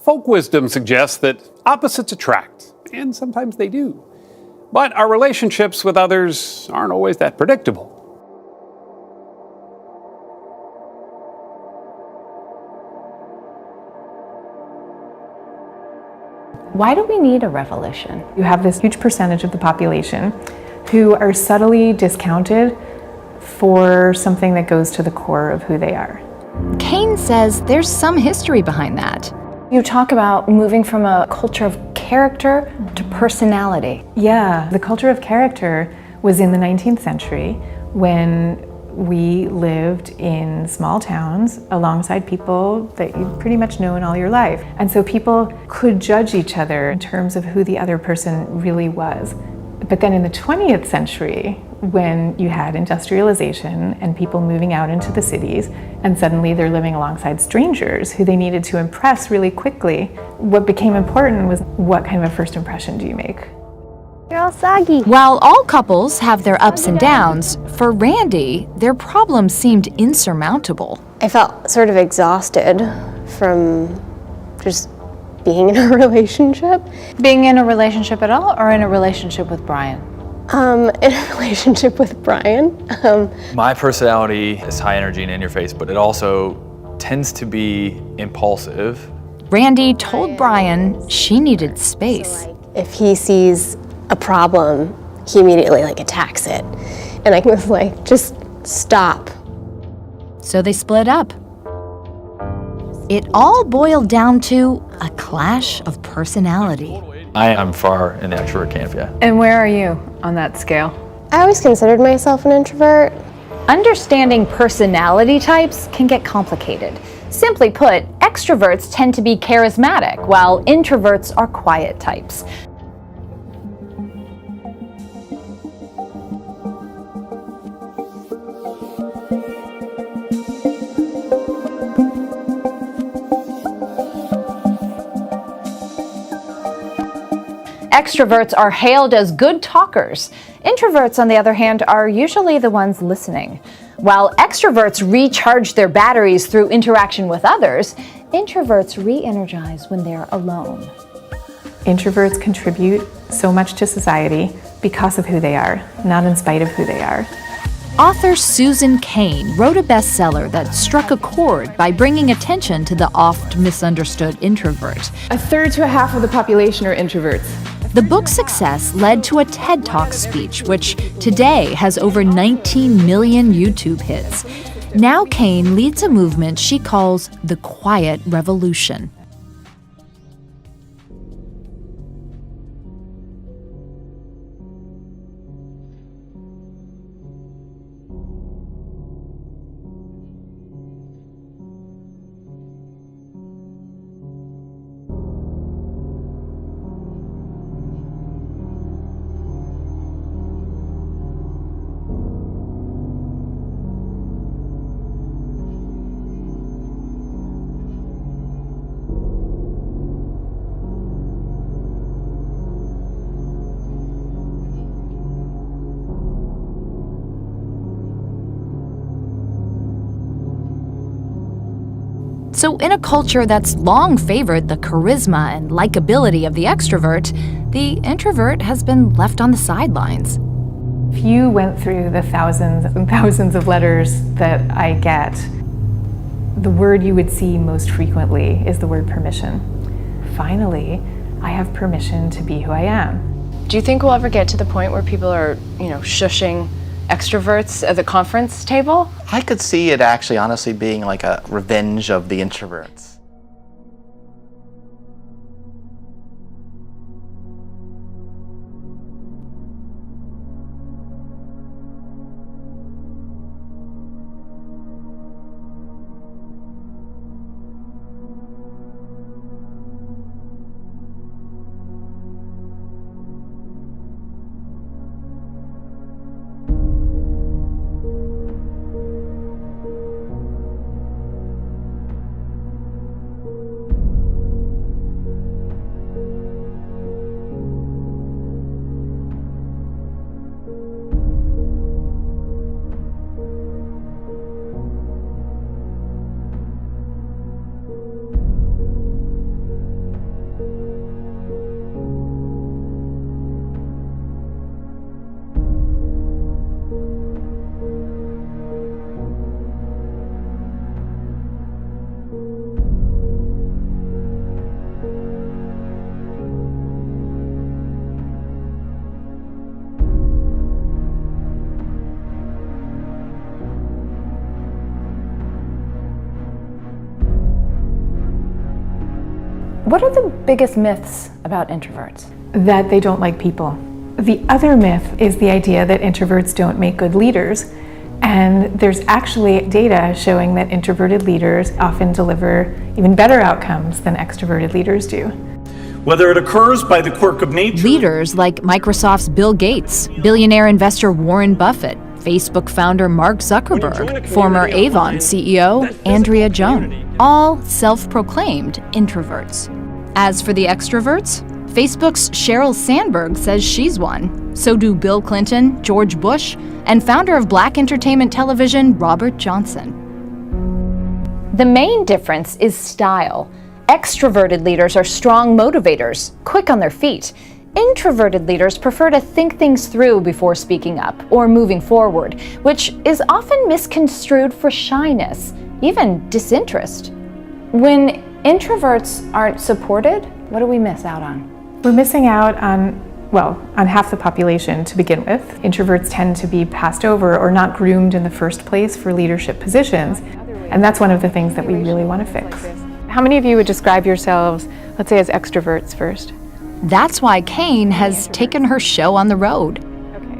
Folk wisdom suggests that opposites attract, and sometimes they do. But our relationships with others aren't always that predictable. Why do we need a revolution? You have this huge percentage of the population who are subtly discounted for something that goes to the core of who they are. Kane says there's some history behind that. You talk about moving from a culture of character to personality. Yeah, the culture of character was in the 19th century when we lived in small towns alongside people that you pretty much know in all your life. And so people could judge each other in terms of who the other person really was. But then in the 20th century, when you had industrialization and people moving out into the cities, and suddenly they're living alongside strangers who they needed to impress really quickly, what became important was what kind of a first impression do you make? You're all soggy. While all couples have their ups and downs, for Randy, their problems seemed insurmountable. I felt sort of exhausted from just being in a relationship. Being in a relationship at all, or in a relationship with Brian? In a relationship with Brian. My personality is high energy and in your face, but it also tends to be impulsive. Randy told Brian she needed space. If he sees a problem, he immediately attacks it. And I was like, just stop. So they split up. It all boiled down to a clash of personality. I am far in the extrovert camp, yeah. And where are you on that scale? I always considered myself an introvert. Understanding personality types can get complicated. Simply put, extroverts tend to be charismatic, while introverts are quiet types. Extroverts are hailed as good talkers. Introverts, on the other hand, are usually the ones listening. While extroverts recharge their batteries through interaction with others, introverts re-energize when they're alone. Introverts contribute so much to society because of who they are, not in spite of who they are. Author Susan Cain wrote a bestseller that struck a chord by bringing attention to the oft misunderstood introvert. A third to a half of the population are introverts. The book's success led to a TED Talk speech, which today has over 19 million YouTube hits. Now Cain leads a movement she calls the Quiet Revolution. So in a culture that's long favored the charisma and likability of the extrovert, the introvert has been left on the sidelines. If you went through the thousands and thousands of letters that I get, the word you would see most frequently is the word permission. Finally, I have permission to be who I am. Do you think we'll ever get to the point where people are, shushing extroverts at the conference table? I could see it actually honestly being like a revenge of the introverts. What are the biggest myths about introverts? That they don't like people. The other myth is the idea that introverts don't make good leaders. And there's actually data showing that introverted leaders often deliver even better outcomes than extroverted leaders do. Whether it occurs by the quirk of nature. Leaders like Microsoft's Bill Gates, billionaire investor Warren Buffett, Facebook founder Mark Zuckerberg, former Avon CEO Andrea Jung, all self-proclaimed introverts. As for the extroverts, Facebook's Sheryl Sandberg says she's one. So do Bill Clinton, George Bush, and founder of Black entertainment television, Robert Johnson. The main difference is style. Extroverted leaders are strong motivators, quick on their feet. Introverted leaders prefer to think things through before speaking up or moving forward, which is often misconstrued for shyness, even disinterest. When introverts aren't supported, what do we miss out on? We're missing out on half the population to begin with. Introverts tend to be passed over or not groomed in the first place for leadership positions, and that's one of the things that we really want to fix. How many of you would describe yourselves, let's say, as extroverts first? That's why Kane has taken her show on the road,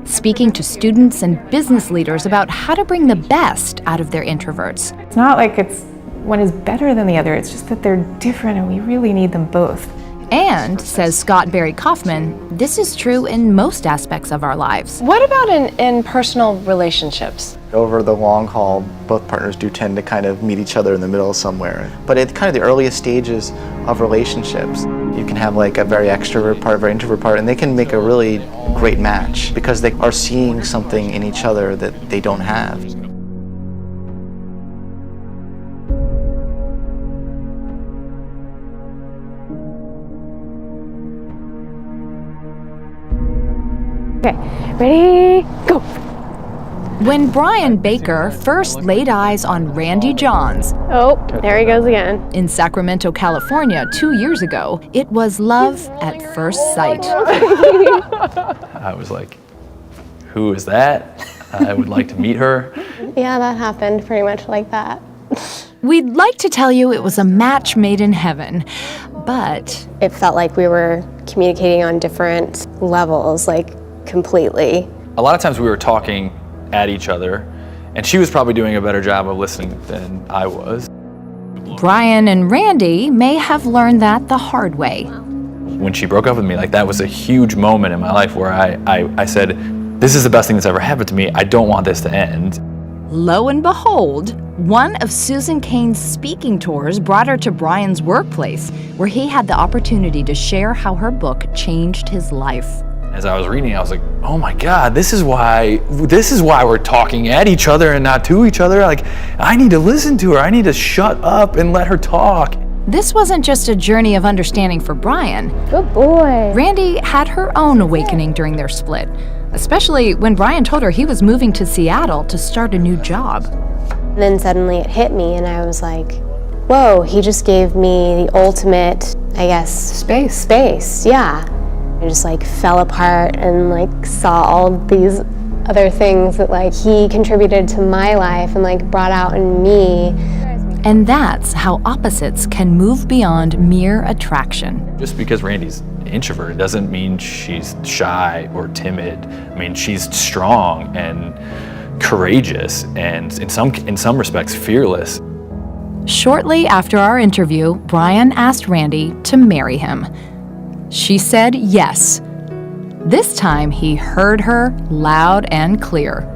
speaking to students and business leaders about how to bring the best out of their introverts. It's not like one is better than the other, it's just that they're different and we really need them both. And, says Scott Barry Kaufman, this is true in most aspects of our lives. What about in personal relationships? Over the long haul, both partners do tend to kind of meet each other in the middle somewhere. But at kind of the earliest stages of relationships, you can have like a very extrovert part, a very introvert part, and they can make a really great match because they are seeing something in each other that they don't have. Okay, ready, go. When Brian Baker first laid eyes on Randy Johns Oh, there he goes again. in Sacramento, California 2 years ago, it was love at first sight. I was like, who is that? I would like to meet her. Yeah, that happened pretty much like that. We'd like to tell you it was a match made in heaven, but It felt like we were communicating on different levels, like completely. A lot of times we were talking at each other, and she was probably doing a better job of listening than I was. Brian and Randy may have learned that the hard way. When she broke up with me, like that was a huge moment in my life where I said, this is the best thing that's ever happened to me. I don't want this to end. Lo and behold, one of Susan Cain's speaking tours brought her to Brian's workplace, where he had the opportunity to share how her book changed his life. As I was reading, I was like, oh my God, this is why we're talking at each other and not to each other. Like, I need to listen to her. I need to shut up and let her talk. This wasn't just a journey of understanding for Brian. Good boy. Randy had her own awakening during their split, especially when Brian told her he was moving to Seattle to start a new job. And then suddenly it hit me and I was like, whoa, he just gave me the ultimate, I guess, space, yeah. I just like fell apart and like saw all these other things that like he contributed to my life and like brought out in me. And that's how opposites can move beyond mere attraction. Just because Randy's introverted doesn't mean she's shy or timid. I mean, she's strong and courageous and in some respects fearless. Shortly after our interview, Brian asked Randy to marry him. She said yes. This time he heard her loud and clear.